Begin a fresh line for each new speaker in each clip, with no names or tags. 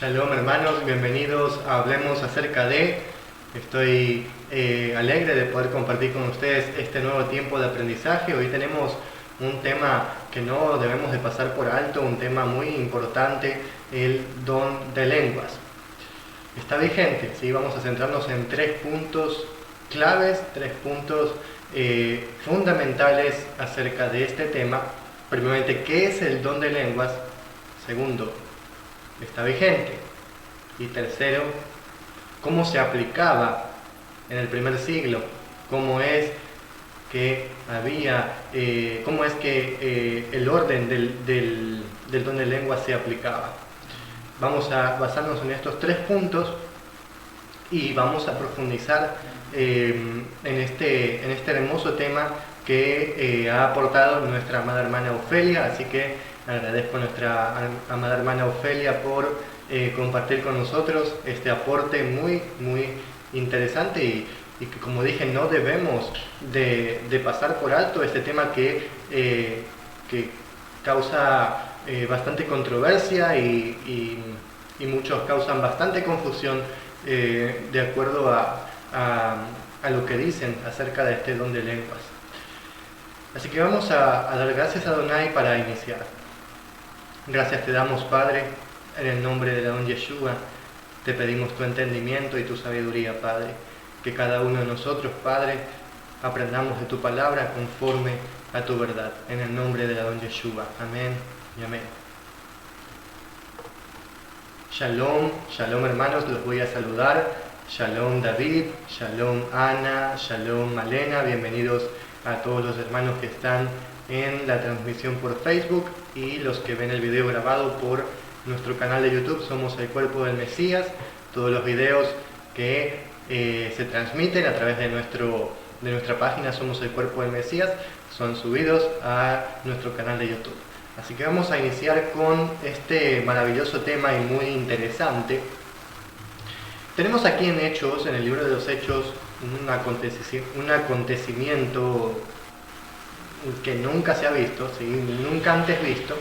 Shalom hermanos, bienvenidos a Hablemos acerca de. Estoy alegre de poder compartir con ustedes este nuevo tiempo de aprendizaje. Hoy tenemos un tema que no debemos de pasar por alto, un tema muy importante, el don de lenguas. Está vigente, ¿sí? Vamos a centrarnos en 3 puntos claves, 3 puntos fundamentales acerca de este tema. Primeramente, ¿qué es el don de lenguas? Segundo, está vigente. Y tercero, cómo se aplicaba en el primer siglo, cómo es que el orden del don de lengua se aplicaba. Vamos a basarnos en estos 3 puntos y vamos a profundizar en este hermoso tema que ha aportado nuestra amada hermana Ofelia, así que agradezco a nuestra amada hermana Ofelia por compartir con nosotros este aporte muy interesante y que, como dije, no debemos de pasar por alto este tema que causa bastante controversia y muchos causan bastante confusión de acuerdo a lo que dicen acerca de este don de lenguas. Así que vamos a dar gracias a Adonai para iniciar. Gracias te damos, Padre, en el nombre de Adon Yeshua. Te pedimos tu entendimiento y tu sabiduría, Padre. Que cada uno de nosotros, Padre, aprendamos de tu palabra conforme a tu verdad. En el nombre de Adon Yeshua. Amén y amén. Shalom, shalom hermanos, los voy a saludar. Shalom David, shalom Ana, shalom Malena. Bienvenidos a todos los hermanos que están en la transmisión por Facebook y los que ven el video grabado por nuestro canal de YouTube. Somos el Cuerpo del Mesías. Todos los videos que se transmiten a través de nuestra página Somos el Cuerpo del Mesías son subidos a nuestro canal de YouTube. Así que vamos a iniciar con este maravilloso tema y muy interesante. Tenemos aquí en Hechos, en el libro de los Hechos, un acontecimiento que nunca se ha visto, ¿sí? Nunca antes visto,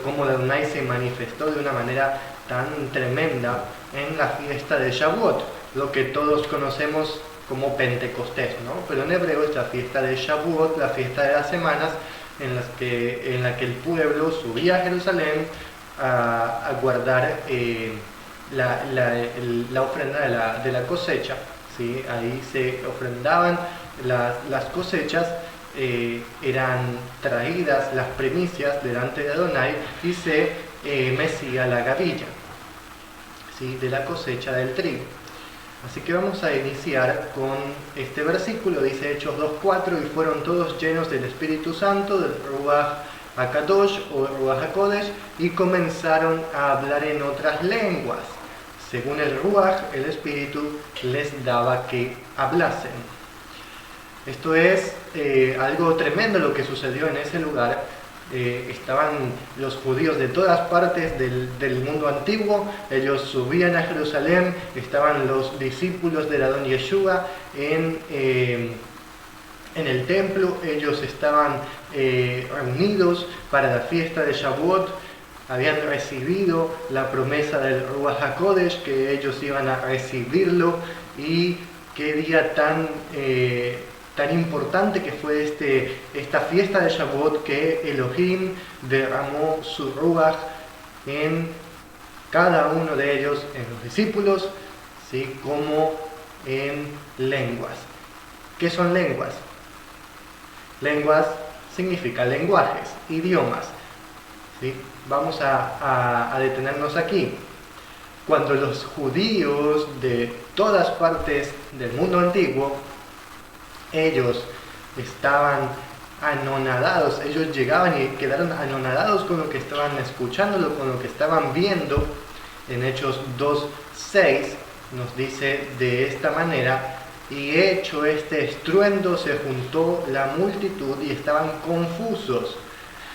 como Adonai se manifestó de una manera tan tremenda en la fiesta de Shavuot, lo que todos conocemos como Pentecostés, ¿no? Pero en hebreo es la fiesta de Shavuot, la fiesta de las semanas, en la que el pueblo subía a Jerusalén a guardar la ofrenda de la cosecha, ¿sí? Ahí se ofrendaban las cosechas, eran traídas las primicias delante de Adonai y se mecía la gavilla, ¿sí? De la cosecha del trigo. Así que vamos a iniciar con este versículo. Dice Hechos 2:4: y fueron todos llenos del Espíritu Santo, del Ruach HaKadosh o Ruach HaKodesh, y comenzaron a hablar en otras lenguas, según el Ruach, el Espíritu, les daba que hablasen. Esto es algo tremendo lo que sucedió en ese lugar. Estaban los judíos de todas partes del mundo antiguo, ellos subían a Jerusalén, estaban los discípulos del Adon Yeshua en el templo, ellos estaban reunidos para la fiesta de Shavuot, habían recibido la promesa del Ruach HaKodesh, que ellos iban a recibirlo, y qué día tan importante que fue esta fiesta de Shavuot, que Elohim derramó su Ruach en cada uno de ellos, en los discípulos, ¿sí? Como en lenguas. ¿Qué son lenguas? Lenguas significa lenguajes, idiomas, ¿sí? Vamos a detenernos aquí. Cuando los judíos de todas partes del mundo antiguo, ellos estaban anonadados, ellos llegaban y quedaron anonadados con lo que estaban escuchando, con lo que estaban viendo. En Hechos 2:6 nos dice de esta manera: y hecho este estruendo se juntó la multitud y estaban confusos,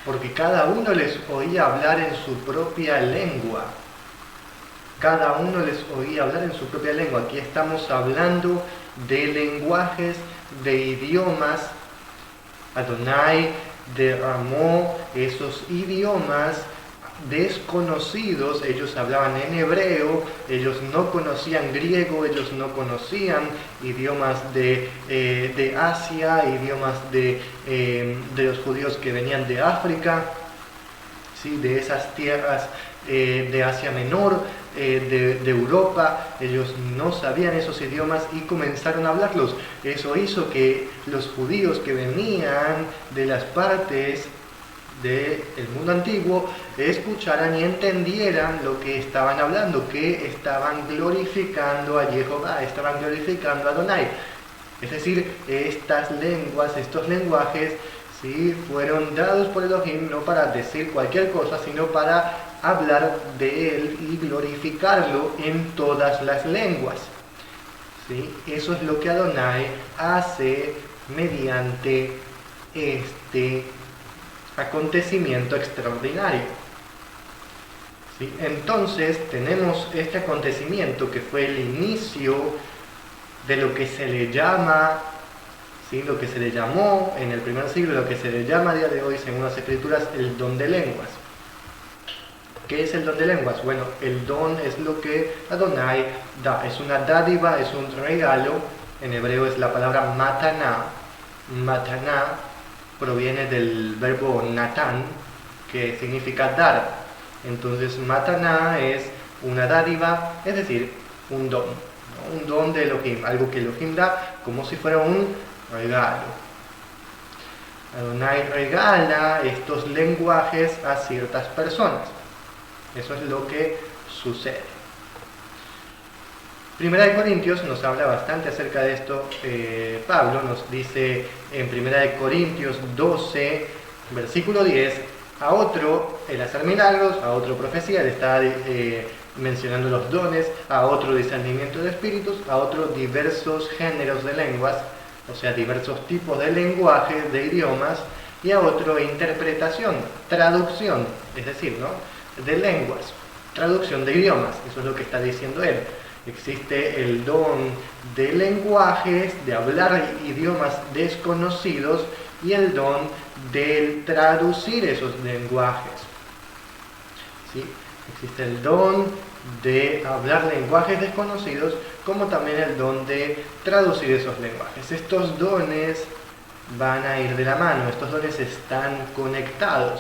porque cada uno les oía hablar en su propia lengua. Cada uno les oía hablar en su propia lengua. Aquí estamos hablando de lenguajes, de idiomas. Adonai derramó esos idiomas desconocidos. Ellos hablaban en hebreo, ellos no conocían griego, ellos no conocían idiomas de Asia, idiomas de los judíos que venían de África, ¿sí? De esas tierras de Asia Menor, de Europa. Ellos no sabían esos idiomas y comenzaron a hablarlos. Eso hizo que los judíos que venían de las partes del mundo antiguo escucharan y entendieran lo que estaban hablando, que estaban glorificando a Jehová, estaban glorificando a Adonai. Es decir, estas lenguas, estos lenguajes, ¿sí?, fueron dados por Elohim no para decir cualquier cosa, sino para hablar de Él y glorificarlo en todas las lenguas. ¿Sí? Eso es lo que Adonai hace mediante este acontecimiento extraordinario. ¿Sí? Entonces tenemos este acontecimiento que fue el inicio de lo que se le llama, ¿sí?, lo que se le llamó en el primer siglo, lo que se le llama a día de hoy, según las Escrituras, el don de lenguas. ¿Qué es el don de lenguas? Bueno, el don es lo que Adonai da, es una dádiva, es un regalo. En hebreo es la palabra mataná. Mataná proviene del verbo natán, que significa dar. Entonces mataná es una dádiva, es decir, un don, ¿no? Un don de Elohim, algo que Elohim da como si fuera un regalo. Adonai regala estos lenguajes a ciertas personas. Eso es lo que sucede. Primera de Corintios nos habla bastante acerca de esto. Pablo nos dice en Primera de Corintios 12, versículo 10, a otro el hacer milagros, a otro profecía, le está mencionando los dones, a otro discernimiento de espíritus, a otro diversos géneros de lenguas, o sea, diversos tipos de lenguajes, de idiomas, y a otro interpretación, traducción, es decir, ¿no?, de lenguas, traducción de idiomas. Eso es lo que está diciendo él. Existe el don de lenguajes, de hablar idiomas desconocidos, y el don de traducir esos lenguajes. ¿Sí? Existe el don de hablar lenguajes desconocidos, como también el don de traducir esos lenguajes. Estos dones van a ir de la mano, estos dones están conectados,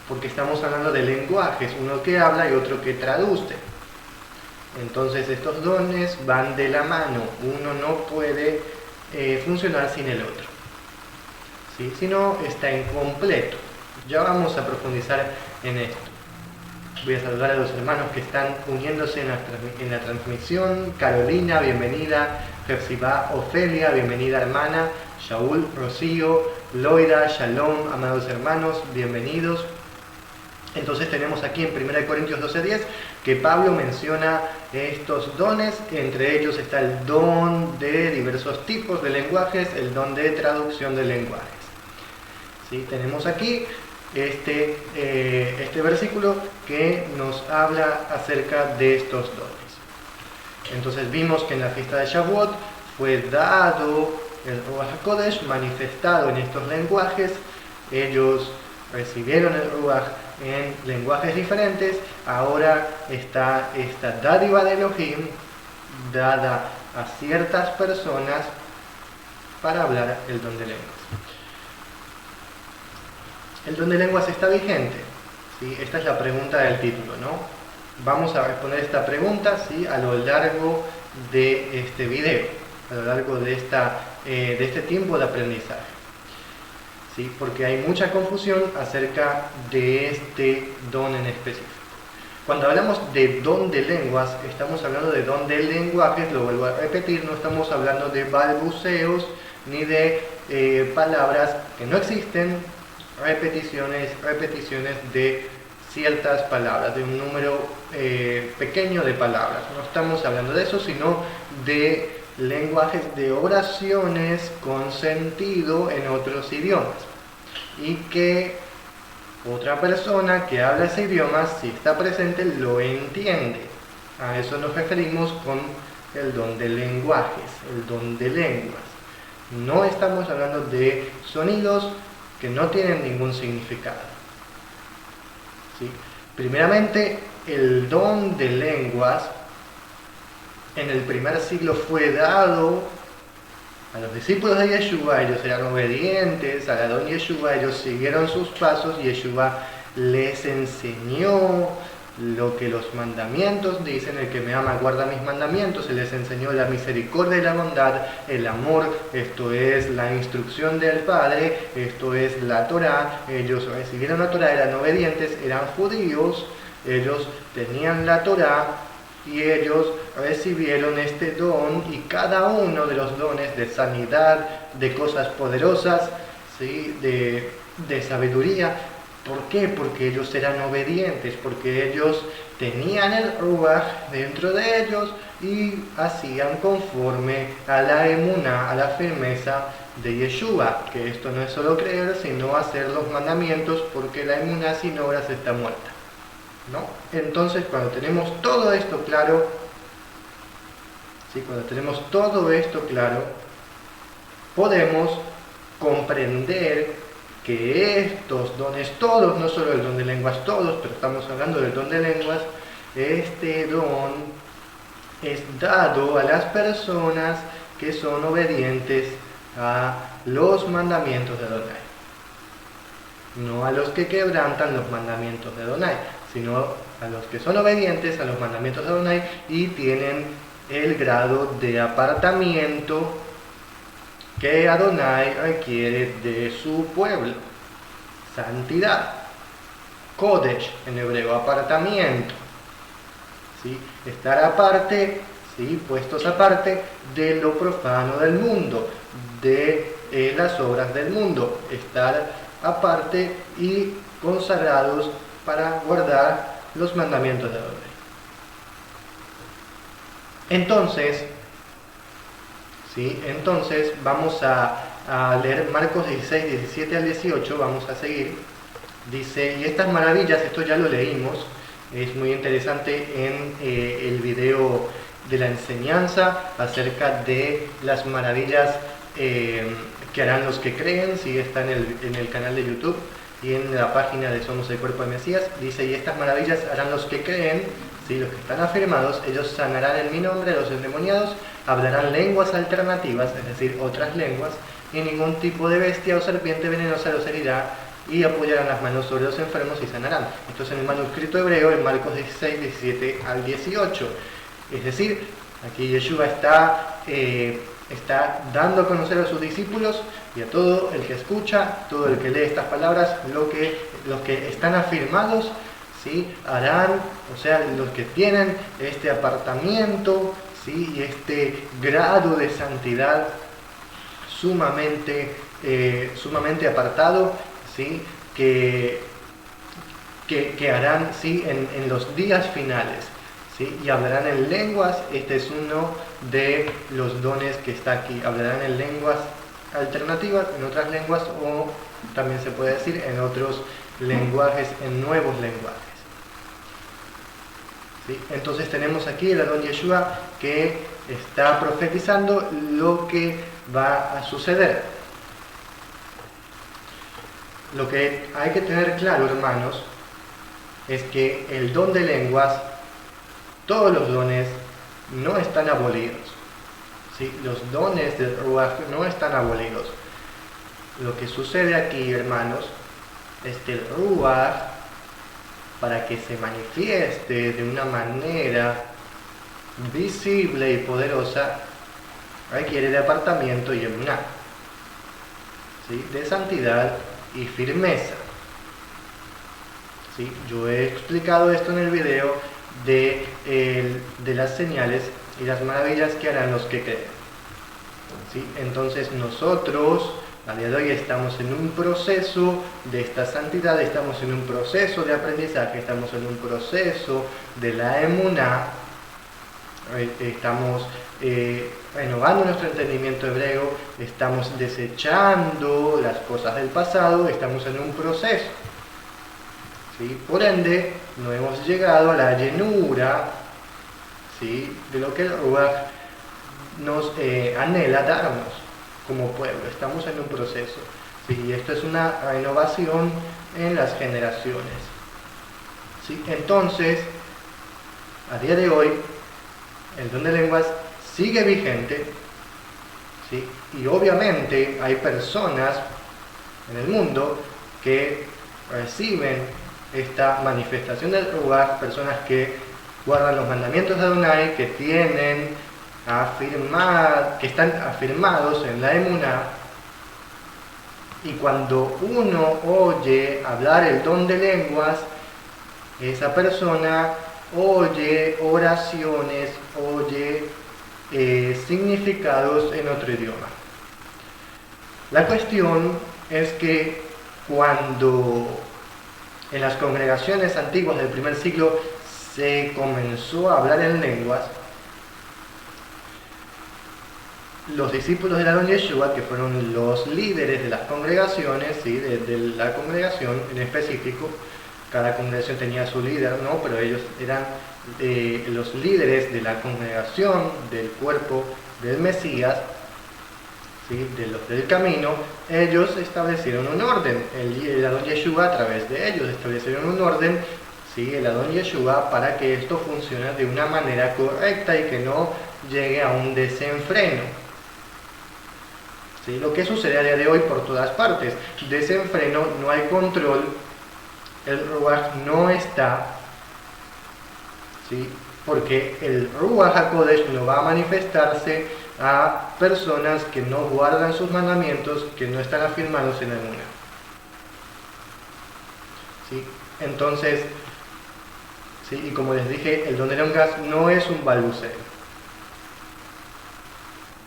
porque estamos hablando de lenguajes, uno que habla y otro que traduce. Entonces estos dones van de la mano, uno no puede funcionar sin el otro, ¿sí? Si no, está incompleto. Ya vamos a profundizar en esto. Voy a saludar a los hermanos que están uniéndose en la transmisión. Carolina, bienvenida. Jefzibá, Ofelia, bienvenida hermana. Shaul, Rocío, Loida, Shalom, amados hermanos, bienvenidos. Entonces tenemos aquí en 1 Corintios 12:10 que Pablo menciona estos dones. Entre ellos está el don de diversos tipos de lenguajes, el don de traducción de lenguajes. ¿Sí? Tenemos aquí este versículo que nos habla acerca de estos dones. Entonces vimos que en la fiesta de Shavuot fue dado el Ruach HaKodesh, manifestado en estos lenguajes. Ellos recibieron el Ruach en lenguajes diferentes. Ahora está esta dádiva de Elohim dada a ciertas personas para hablar el don de lenguas. ¿El don de lenguas está vigente? ¿Sí? Esta es la pregunta del título, ¿no? Vamos a responder esta pregunta, ¿sí?, a lo largo de este video, a lo largo de este tiempo de aprendizaje. ¿Sí? Porque hay mucha confusión acerca de este don en específico. Cuando hablamos de don de lenguas, estamos hablando de don de lenguajes, lo vuelvo a repetir, no estamos hablando de balbuceos ni de palabras que no existen, repeticiones de ciertas palabras, de un número pequeño de palabras. No estamos hablando de eso, sino de lenguajes de oraciones con sentido en otros idiomas, y que otra persona que habla ese idioma, si está presente, lo entiende. A eso nos referimos con el don de lenguajes, el don de lenguas. No estamos hablando de sonidos que no tienen ningún significado, ¿sí? Primeramente, el don de lenguas en el primer siglo fue dado a los discípulos de Yeshua. Ellos eran obedientes a la don Yeshua, ellos siguieron sus pasos, Yeshua les enseñó lo que los mandamientos dicen: el que me ama guarda mis mandamientos. Se les enseñó la misericordia y la bondad, el amor, esto es la instrucción del Padre, esto es la Torá. Ellos recibieron la Torá, eran obedientes, eran judíos, ellos tenían la Torá y ellos recibieron este don, y cada uno de los dones de sanidad, de cosas poderosas, ¿sí? de sabiduría. ¿Por qué? Porque ellos eran obedientes, porque ellos tenían el Ruach dentro de ellos y hacían conforme a la emuná, a la firmeza de Yeshua, que esto no es solo creer, sino hacer los mandamientos, porque la emuná sin obras está muerta, ¿no? Entonces, cuando tenemos todo esto claro, ¿sí? Cuando tenemos todo esto claro, podemos comprender que estos dones, todos, no solo el don de lenguas, todos, pero estamos hablando del don de lenguas, este don es dado a las personas que son obedientes a los mandamientos de Adonai. No a los que quebrantan los mandamientos de Adonai, sino a los que son obedientes a los mandamientos de Adonai y tienen el grado de apartamiento que Adonai requiere de su pueblo. Santidad, Kodesh en hebreo, apartamiento, ¿sí? Estar aparte, ¿sí? Puestos aparte de lo profano del mundo, de las obras del mundo, estar aparte y consagrados para guardar los mandamientos de Adonai. Entonces vamos a leer Marcos 16, 17 al 18, vamos a seguir. Dice: y estas maravillas, esto ya lo leímos, es muy interesante en el video de la enseñanza acerca de las maravillas que harán los que creen, sí, está en el canal de YouTube y en la página de Somos el Cuerpo de Mesías. Dice: y estas maravillas harán los que creen, ¿sí? Los que están afirmados, ellos sanarán en mi nombre a los endemoniados, hablarán lenguas alternativas, es decir, otras lenguas, y ningún tipo de bestia o serpiente venenosa los herirá, y apoyarán las manos sobre los enfermos y sanarán. Esto es en el manuscrito hebreo, en Marcos 16, 17 al 18. Es decir, aquí Yeshua está dando a conocer a sus discípulos y a todo el que escucha, todo el que lee estas palabras, los que están afirmados, ¿sí? Harán, o sea, los que tienen este apartamiento, ¿sí? Y este grado de santidad sumamente apartado, ¿sí? que harán, ¿sí? en los días finales, ¿sí? Y hablarán en lenguas. Este es uno de los dones que está aquí. Hablarán en lenguas alternativas, en otras lenguas, o también se puede decir en otros lenguajes, en nuevos lenguajes. ¿Sí? Entonces tenemos aquí el Adon Yeshua que está profetizando lo que va a suceder. Lo que hay que tener claro, hermanos, es que el don de lenguas, todos los dones, no están abolidos, ¿sí? Los dones del Ruach no están abolidos. Lo que sucede aquí, hermanos, es que el Ruach, para que se manifieste de una manera visible y poderosa, requiere de apartamiento y emuná, ¿sí? De santidad y firmeza. ¿Sí? Yo he explicado esto en el video de las señales y las maravillas que harán los que creen. ¿Sí? Entonces nosotros a día de hoy estamos en un proceso de esta santidad, estamos en un proceso de aprendizaje, estamos en un proceso de la emuná, estamos renovando nuestro entendimiento hebreo, estamos desechando las cosas del pasado, estamos en un proceso, ¿sí? Por ende, no hemos llegado a la llenura, ¿sí? De lo que el Ruach nos anhela darnos como pueblo. Estamos en un proceso, ¿sí? Y esto es una renovación en las generaciones, ¿sí? Entonces, a día de hoy, el don de lenguas sigue vigente, ¿sí? Y obviamente hay personas en el mundo que reciben esta manifestación del Ruach, personas que guardan los mandamientos de Adonai, que que están afirmados en la emuná, y cuando uno oye hablar el don de lenguas, esa persona oye oraciones, oye significados en otro idioma. La cuestión es que cuando en las congregaciones antiguas del primer siglo se comenzó a hablar en lenguas, los discípulos del Adón Yeshua, que fueron los líderes de las congregaciones, ¿sí? de la congregación en específico, cada congregación tenía su líder, ¿no? Pero ellos eran los líderes de la congregación, del cuerpo del Mesías, ¿sí? De los del camino. Ellos establecieron un orden, el Adón Yeshua a través de ellos establecieron un orden, ¿sí? El Adón Yeshua, para que esto funcione de una manera correcta y que no llegue a un desenfreno. ¿Sí? Lo que sucede a día de hoy por todas partes, desenfreno, no hay control, el Ruach no está, ¿sí? Porque el Ruach HaKodesh no va a manifestarse a personas que no guardan sus mandamientos, que no están afirmados en el emuná. ¿Sí? Entonces, ¿sí? Y como les dije, el don de lenguas no es un balbuceo.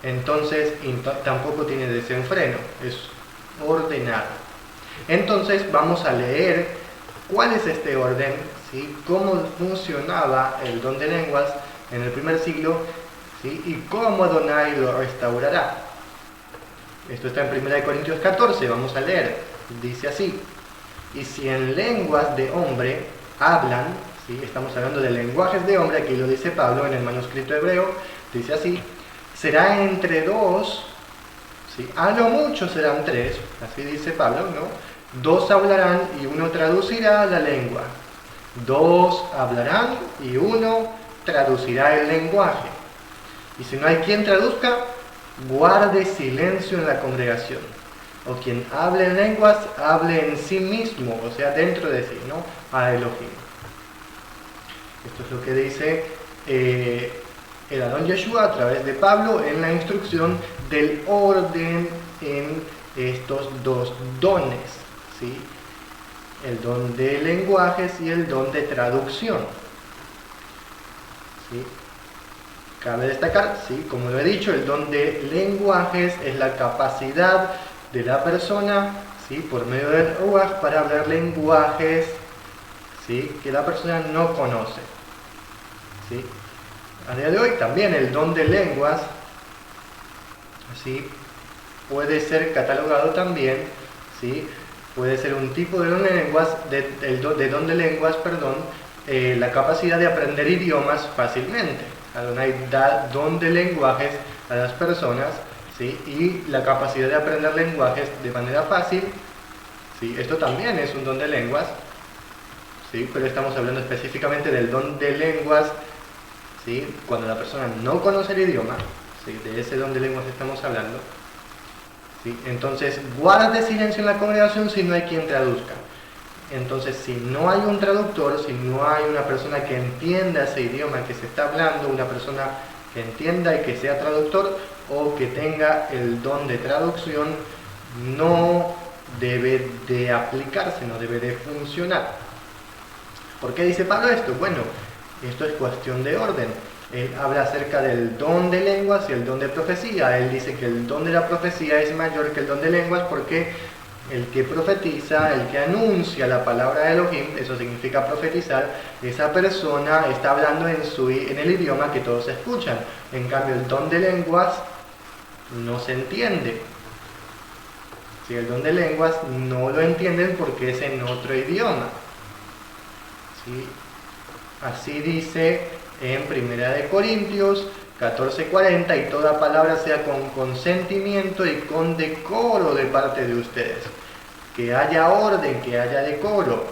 Entonces, tampoco tiene desenfreno, es ordenado. Entonces, vamos a leer cuál es este orden, ¿sí? Cómo funcionaba el don de lenguas en el primer siglo, ¿sí? Y cómo Adonai lo restaurará. Esto está en 1 Corintios 14, vamos a leer. Dice así: y si en lenguas de hombre hablan, ¿sí? Estamos hablando de lenguajes de hombre, aquí lo dice Pablo en el manuscrito hebreo, dice así: será entre dos, ¿sí? A lo mucho serán tres, así dice Pablo, ¿no? Dos hablarán y uno traducirá la lengua. Dos hablarán y uno traducirá el lenguaje. Y si no hay quien traduzca, guarde silencio en la congregación. O quien hable en lenguas, hable en sí mismo, o sea, dentro de sí, ¿no? A Elohim. Esto es lo que dice el Adón Yeshua a través de Pablo en la instrucción del orden en estos dos dones, ¿sí? El don de lenguajes y el don de traducción, ¿sí? Cabe destacar, ¿sí? Como lo he dicho, el don de lenguajes es la capacidad de la persona, ¿sí? Por medio del Ruach para hablar lenguajes, ¿sí? Que la persona no conoce, ¿sí? A día de hoy también el don de lenguas, ¿sí? Puede ser catalogado también, ¿sí? Puede ser un tipo de don de lenguas, la capacidad de aprender idiomas fácilmente. Adonai da don de lenguajes a las personas, ¿sí? Y la capacidad de aprender lenguajes de manera fácil, ¿sí? Esto también es un don de lenguas, ¿sí? Pero estamos hablando específicamente del don de lenguas, ¿sí? Cuando la persona no conoce el idioma, ¿sí? De ese don de lenguas estamos hablando, ¿sí? Entonces, guarde silencio en la congregación si no hay quien traduzca. Entonces, si no hay un traductor, si no hay una persona que entienda ese idioma que se está hablando, una persona que entienda y que sea traductor o que tenga el don de traducción, no debe de aplicarse, no debe de funcionar. ¿Por qué dice Pablo esto? Bueno, esto es cuestión de orden. Él habla acerca del don de lenguas y el don de profecía. Él dice que el don de la profecía es mayor que el don de lenguas porque el que profetiza, el que anuncia la palabra de Elohim, eso significa profetizar, esa persona está hablando en el idioma que todos escuchan. En cambio, el don de lenguas no se entiende. Si el don de lenguas no lo entienden porque es en otro idioma, ¿sí? Así dice en 1 Corintios 14:40, y toda palabra sea con consentimiento y con decoro de parte de ustedes. Que haya orden, que haya decoro.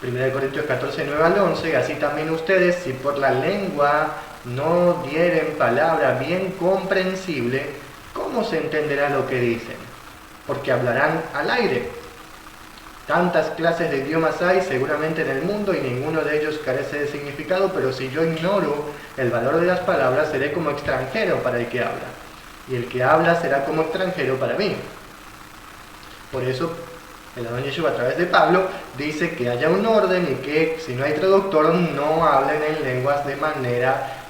1 Corintios 14, 9 al 11, así también ustedes, si por la lengua no dieren palabra bien comprensible, ¿cómo se entenderá lo que dicen? Porque hablarán al aire. Tantas clases de idiomas hay seguramente en el mundo y ninguno de ellos carece de significado, pero si yo ignoro el valor de las palabras, seré como extranjero para el que habla, y el que habla será como extranjero para mí. Por eso el Adón Yeshua, a través de Pablo, dice que haya un orden y que si no hay traductor no hablen en lenguas de manera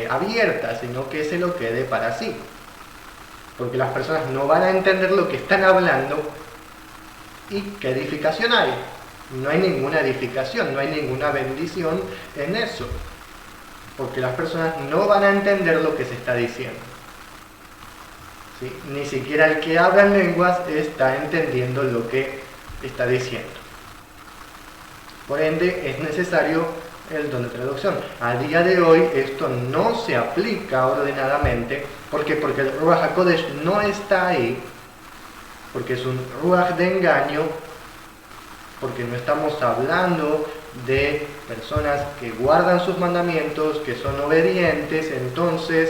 abierta, sino que se lo quede para sí. Porque las personas no van a entender lo que están hablando. ¿Y qué edificación hay? No hay ninguna edificación, no hay ninguna bendición en eso. Porque las personas no van a entender lo que se está diciendo. ¿Sí? Ni siquiera el que habla en lenguas está entendiendo lo que está diciendo. Por ende, es necesario el don de traducción. A día de hoy esto no se aplica ordenadamente. ¿Por qué? Porque el Ruach HaKodesh no está ahí. Porque es un Ruach de engaño. Porque no estamos hablando de personas que guardan sus mandamientos, que son obedientes. Entonces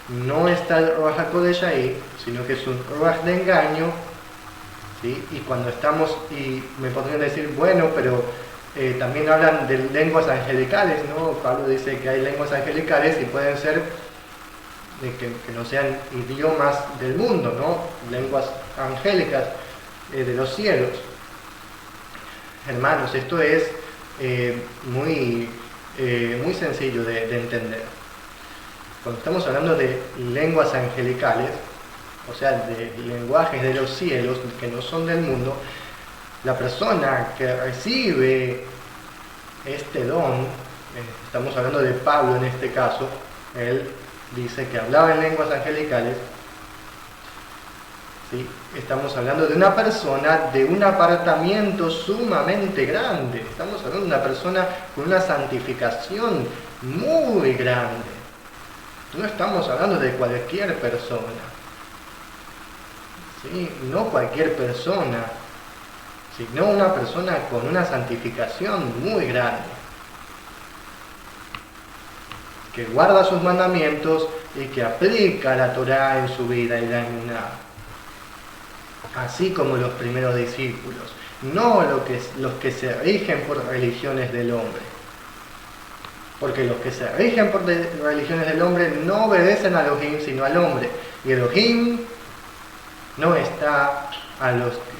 no está el Ruach HaKodesh ahí, sino que es un Ruach de engaño, ¿sí? Y cuando estamos, y me podrían decir, bueno, pero también hablan de lenguas angelicales, ¿no? Pablo dice que hay lenguas angelicales y pueden ser que no sean idiomas del mundo, ¿no? Lenguas angélicas de los cielos. Hermanos, esto es muy sencillo de entender. Cuando estamos hablando de lenguas angelicales, o sea, de lenguajes de los cielos que no son del mundo, la persona que recibe este don, estamos hablando de Pablo en este caso, él dice que hablaba en lenguas angelicales, ¿sí? Estamos hablando de una persona de un apartamiento sumamente grande, estamos hablando de una persona con una santificación muy grande. No estamos hablando de cualquier persona, ¿sí? No cualquier persona, sino una persona con una santificación muy grande, que guarda sus mandamientos y que aplica la Torá en su vida y la emuná, así como los primeros discípulos, no los que se rigen por religiones del hombre. Porque los que se rigen por religiones del hombre no obedecen a Elohim, sino al hombre. Y Elohim no está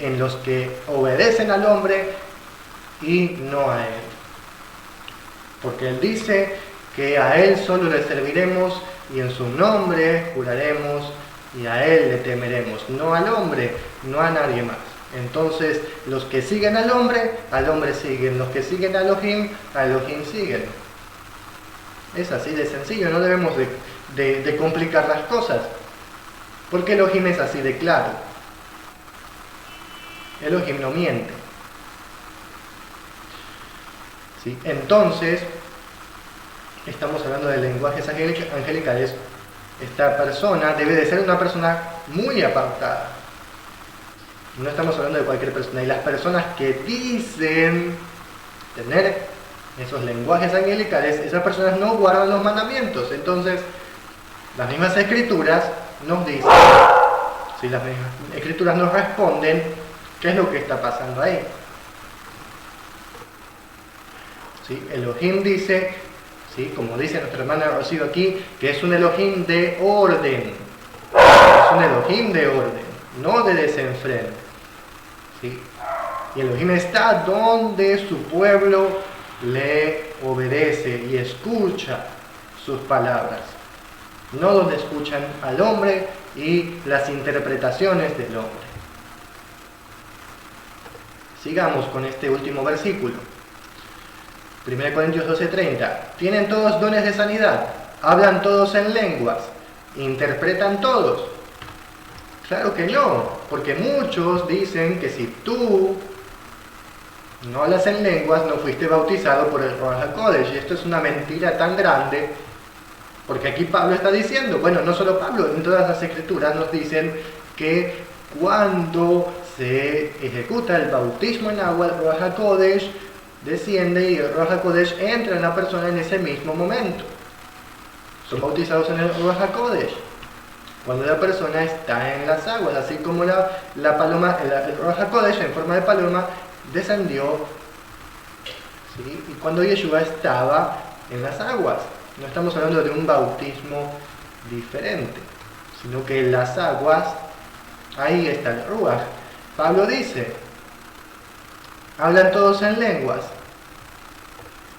en los que obedecen al hombre y no a él. Porque él dice que a él solo le serviremos y en su nombre juraremos y a él le temeremos. No al hombre, no a nadie más. Entonces, los que siguen al hombre siguen. Los que siguen a Elohim siguen. Es así de sencillo, no debemos de complicar las cosas. Porque Elohim es así de claro. Elohim no miente. ¿Sí? Entonces, estamos hablando de lenguajes angelicales. Esta persona debe de ser una persona muy apartada. No estamos hablando de cualquier persona. Y las personas que dicen tener esos lenguajes angelicales, esas personas no guardan los mandamientos. Entonces, las mismas escrituras nos dicen, si las mismas escrituras nos responden, ¿qué es lo que está pasando ahí? ¿Sí? Elohim dice, ¿sí? Como dice nuestra hermana Rocío aquí, que es un Elohim de orden. Es un Elohim de orden, no de desenfreno. ¿Sí? Y Elohim está donde su pueblo le obedece y escucha sus palabras, no donde escuchan al hombre y las interpretaciones del hombre. Sigamos con este último versículo. 1 Corintios 12:30. ¿Tienen todos dones de sanidad? ¿Hablan todos en lenguas? ¿Interpretan todos? Claro que no, porque muchos dicen que si tú no hablas en lenguas, no fuiste bautizado por el Ruach HaKodesh. Y esto es una mentira tan grande, porque aquí Pablo está diciendo, bueno, no solo Pablo, en todas las escrituras nos dicen que cuando se ejecuta el bautismo en agua, el Ruach HaKodesh desciende y el Ruach HaKodesh entra en la persona en ese mismo momento. Son bautizados en el Ruach HaKodesh cuando la persona está en las aguas, así como la paloma, el Ruach HaKodesh en forma de paloma descendió, ¿sí? Y cuando Yeshua estaba en las aguas. No estamos hablando de un bautismo diferente, sino que en las aguas, ahí está el Ruach. Pablo dice, ¿hablan todos en lenguas?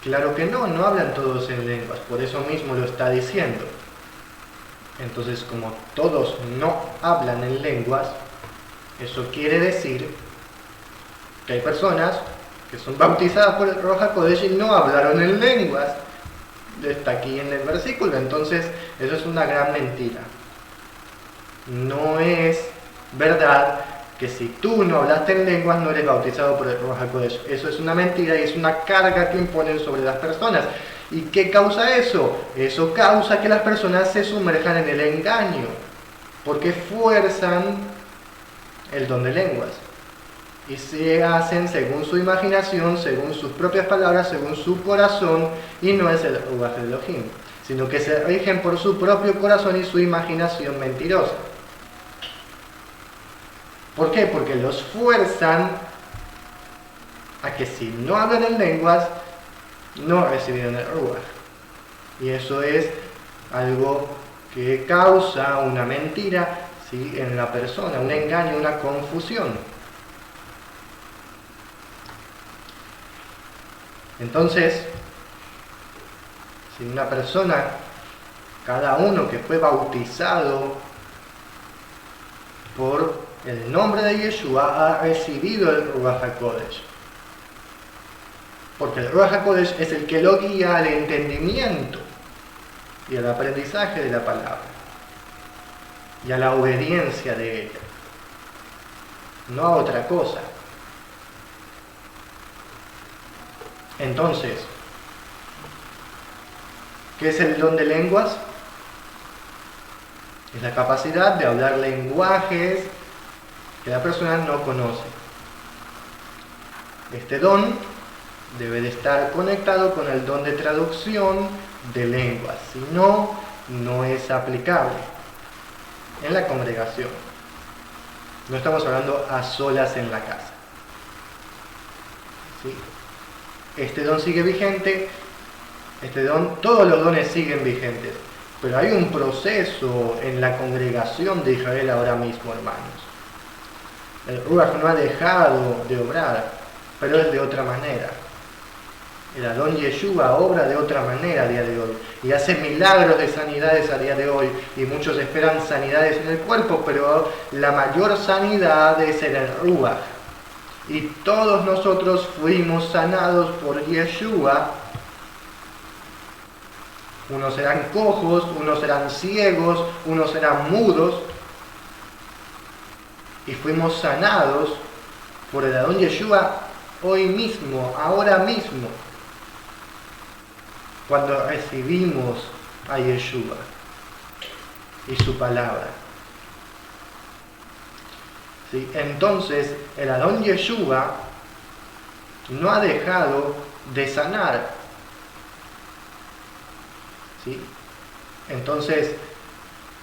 Claro que no, no hablan todos en lenguas, por eso mismo lo está diciendo. Entonces, como todos no hablan en lenguas, eso quiere decir que hay personas que son bautizadas por el Ruach HaKodesh y no hablaron en lenguas. Está aquí en el versículo, entonces eso es una gran mentira. No es verdad que si tú no hablaste en lenguas no eres bautizado por el Ruach HaKodesh. Eso es una mentira y es una carga que imponen sobre las personas. ¿Y qué causa eso? Eso causa que las personas se sumerjan en el engaño, porque fuerzan el don de lenguas y se hacen según su imaginación, según sus propias palabras, según su corazón, y no es el Ruach Elohim, sino que se rigen por su propio corazón y su imaginación mentirosa. ¿Por qué? Porque los fuerzan a que si no hablan en lenguas, no recibirán el Ruach. Y eso es algo que causa una mentira, ¿sí?, en la persona, un engaño, una confusión. Entonces, si una persona, cada uno que fue bautizado por el nombre de Yeshua, ha recibido el Ruach HaKodesh. Porque el Ruach HaKodesh es el que lo guía al entendimiento y al aprendizaje de la palabra y a la obediencia de ella, no a otra cosa. Entonces, ¿qué es el don de lenguas? Es la capacidad de hablar lenguajes que la persona no conoce. Este don debe de estar conectado con el don de traducción de lenguas, si no, no es aplicable en la congregación. No estamos hablando a solas en la casa. ¿Sí? Este don sigue vigente, todos los dones siguen vigentes, pero hay un proceso en la congregación de Israel ahora mismo, hermanos. El Ruach no ha dejado de obrar, pero es de otra manera. El Adón Yeshua obra de otra manera a día de hoy y hace milagros de sanidades a día de hoy, y muchos esperan sanidades en el cuerpo, pero la mayor sanidad es en el Ruach. Y todos nosotros fuimos sanados por Yeshua. Unos eran cojos, unos eran ciegos, unos eran mudos, y fuimos sanados por el Adón Yeshua hoy mismo, ahora mismo, cuando recibimos a Yeshua y su palabra. ¿Sí? Entonces, el Adón Yeshua no ha dejado de sanar. ¿Sí? Entonces,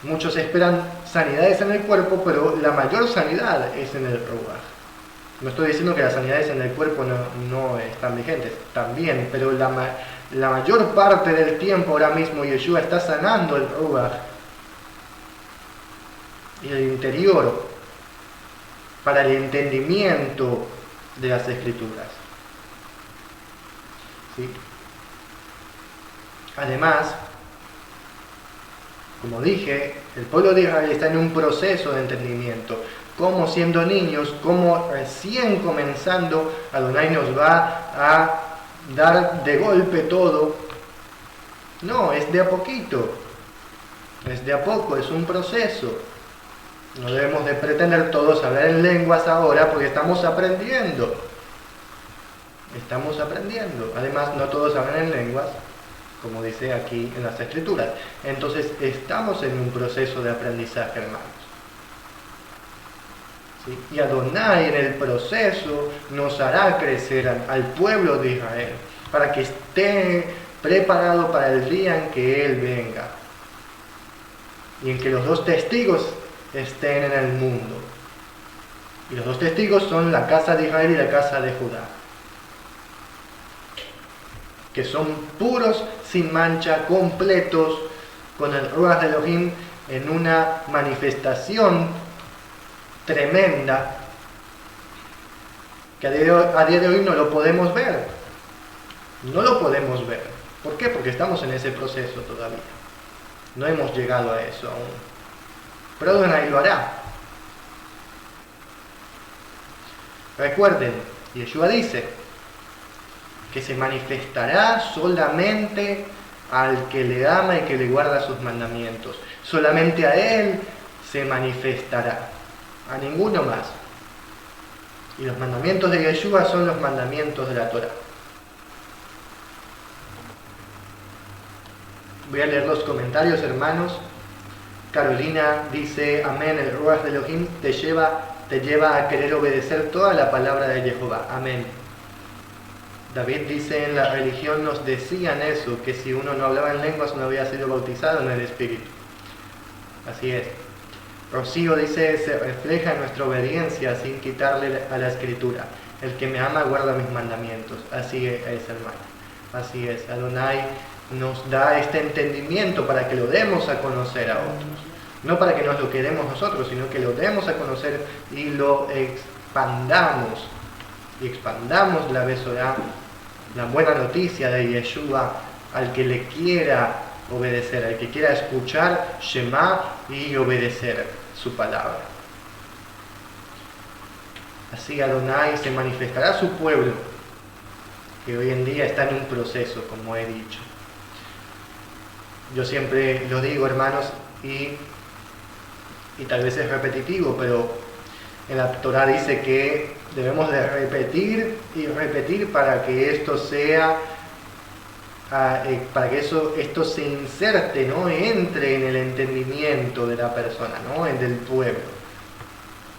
muchos esperan sanidades en el cuerpo, pero la mayor sanidad es en el Ruach. No estoy diciendo que las sanidades en el cuerpo no están vigentes, también, pero la mayor parte del tiempo ahora mismo Yeshua está sanando el Ruach y el interior para el entendimiento de las Escrituras. ¿Sí? Además, como dije, el pueblo de Israel está en un proceso de entendimiento. Como siendo niños, como recién comenzando, Adonai nos va a dar de golpe todo. No, es de a poquito. Es de a poco, es un proceso. No debemos de pretender todos hablar en lenguas ahora porque estamos aprendiendo. Estamos aprendiendo. Además, no todos hablan en lenguas, como dice aquí en las Escrituras. Entonces, estamos en un proceso de aprendizaje, hermanos. ¿sí? Y Adonai en el proceso nos hará crecer al pueblo de Israel para que esté preparado para el día en que Él venga y en que los dos testigos estén en el mundo. Y los dos testigos son la casa de Israel y la casa de Judá, que son puros, sin mancha, completos, con el Ruach de Elohim en una manifestación tremenda, que a día de hoy no lo podemos ver. No lo podemos ver. ¿Por qué? Porque estamos en ese proceso todavía. No hemos llegado a eso aún. Pero Adonai lo hará. Recuerden, Yeshua dice que se manifestará solamente al que le ama y que le guarda sus mandamientos. Solamente a Él se manifestará, a ninguno más. Y los mandamientos de Yeshua son los mandamientos de la Torah. Voy a leer los comentarios, hermanos. Carolina dice, amén, el Ruach de Elohim te lleva a querer obedecer toda la palabra de Jehová. Amén. David dice, en la religión nos decían eso, que si uno no hablaba en lenguas no había sido bautizado en el Espíritu. Así es. Rocío dice, se refleja en nuestra obediencia sin quitarle a la Escritura. El que me ama guarda mis mandamientos. Así es, hermano. Así es. Adonai nos da este entendimiento para que lo demos a conocer a otros. No para que nos lo quedemos nosotros, sino que lo demos a conocer y lo expandamos. Y expandamos la Besorá, la buena noticia de Yeshua, al que le quiera obedecer, al que quiera escuchar Shema y obedecer su palabra. Así Adonai se manifestará a su pueblo, que hoy en día está en un proceso, como he dicho. Yo siempre lo digo, hermanos, y tal vez es repetitivo, pero en la Torah dice que debemos de repetir y repetir para que esto sea, para que esto se inserte, ¿no? Entre en el entendimiento de la persona, ¿no? En del pueblo.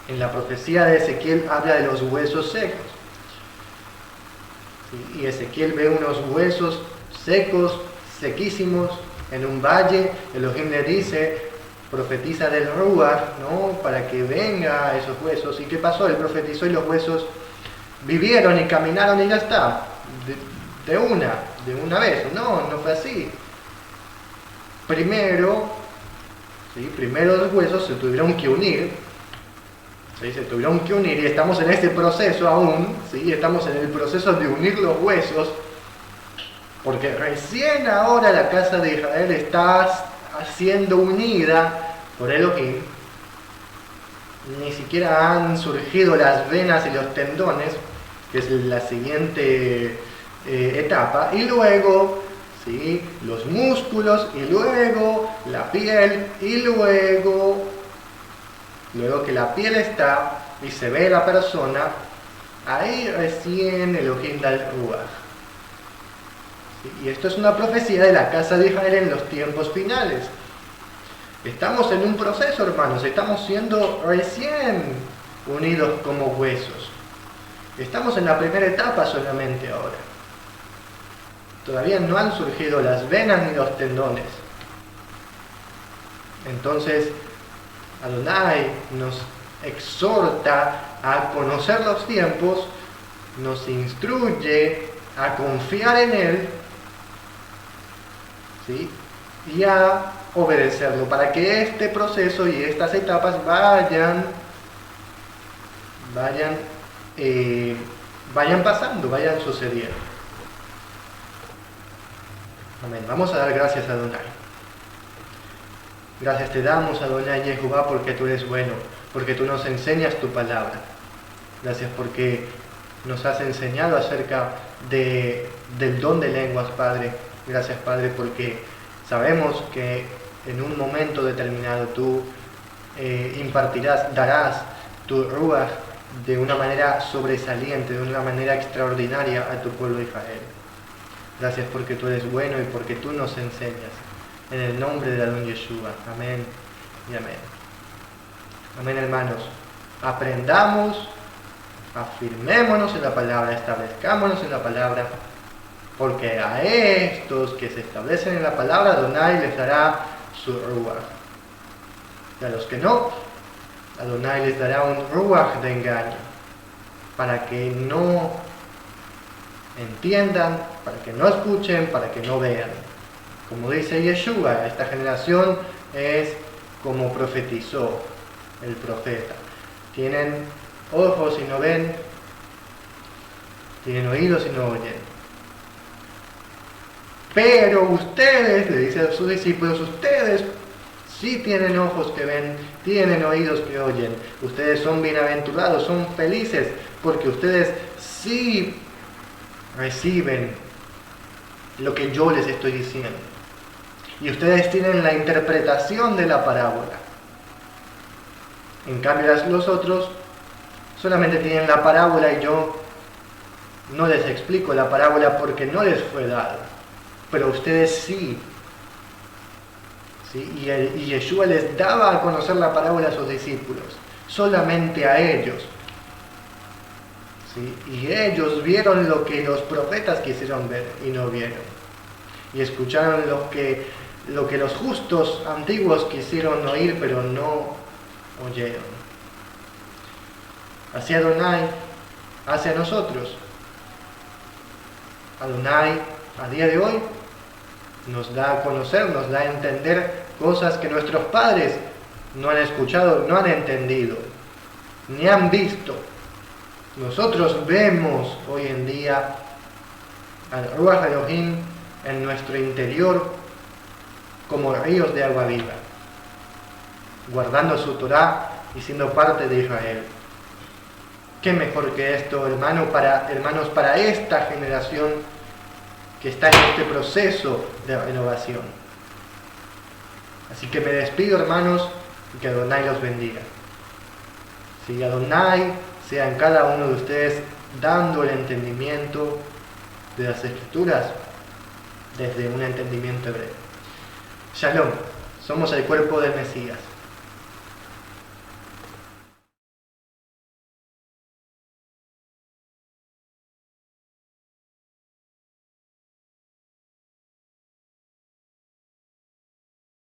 En la profecía de Ezequiel habla de los huesos secos. ¿Sí? Y Ezequiel ve unos huesos secos, sequísimos, en un valle. Elohim le dice, profetiza del Ruach, ¿no? Para que venga a esos huesos. ¿Y qué pasó? Él profetizó y los huesos vivieron y caminaron y ya está. De una vez. No fue así. Primero los huesos se tuvieron que unir. ¿Sí? Se tuvieron que unir y estamos en este proceso aún. ¿Sí? Estamos en el proceso de unir los huesos. Porque recién ahora la casa de Israel está siendo unida por Elohim. Ni siquiera han surgido las venas y los tendones, que es la siguiente etapa, y luego, ¿sí? Los músculos, y luego la piel, y luego que la piel está y se ve la persona, ahí recién Elohim da el Ruach. Y esto es una profecía de la casa de Israel en los tiempos finales. Estamos en un proceso, hermanos, estamos siendo recién unidos como huesos. Estamos en la primera etapa solamente ahora. Todavía no han surgido las venas ni los tendones. Entonces, Adonai nos exhorta a conocer los tiempos, nos instruye a confiar en Él, ¿sí? Y a obedecerlo, para que este proceso y estas etapas vayan pasando, vayan sucediendo. Amén. Vamos a dar gracias a Adonai. Gracias te damos, Adonai Jehová, porque tú eres bueno, porque tú nos enseñas tu palabra. Gracias porque nos has enseñado acerca del don de lenguas, Padre. Gracias, Padre, porque sabemos que en un momento determinado tú darás tu Ruach de una manera sobresaliente, de una manera extraordinaria a tu pueblo de Israel. Gracias porque tú eres bueno y porque tú nos enseñas. En el nombre de Adón Yeshua. Amén y amén. Amén, hermanos. Aprendamos, afirmémonos en la palabra, establezcámonos en la palabra, porque a estos que se establecen en la palabra, Adonai les dará su ruach. Y a los que no, Adonai les dará un ruach de engaño, para que no entiendan, para que no escuchen, para que no vean. Como dice Yeshua, esta generación es como profetizó el profeta. Tienen ojos y no ven, tienen oídos y no oyen. Pero ustedes, le dice a sus discípulos, ustedes sí tienen ojos que ven, tienen oídos que oyen. Ustedes son bienaventurados, son felices, porque ustedes sí reciben lo que yo les estoy diciendo. Y ustedes tienen la interpretación de la parábola. En cambio, los otros solamente tienen la parábola y yo no les explico la parábola porque no les fue dado. Pero ustedes sí. ¿Sí? Y Yeshua les daba a conocer la parábola a sus discípulos, solamente a ellos. ¿Sí? Y ellos vieron lo que los profetas quisieron ver y no vieron. Y escucharon lo que los justos antiguos quisieron oír, pero no oyeron. Así Adonai hacia nosotros. Adonai a día de hoy nos da a conocer, nos da a entender cosas que nuestros padres no han escuchado, no han entendido, ni han visto. Nosotros vemos hoy en día al Ruach Elohim en nuestro interior como ríos de agua viva, guardando su Torah y siendo parte de Israel. ¿Qué mejor que esto, hermanos, para esta generación que está en este proceso de renovación? Así que me despido, hermanos, y que Adonai los bendiga. Si Adonai sea en cada uno de ustedes dando el entendimiento de las Escrituras desde un entendimiento hebreo. Shalom, somos el cuerpo del Mesías.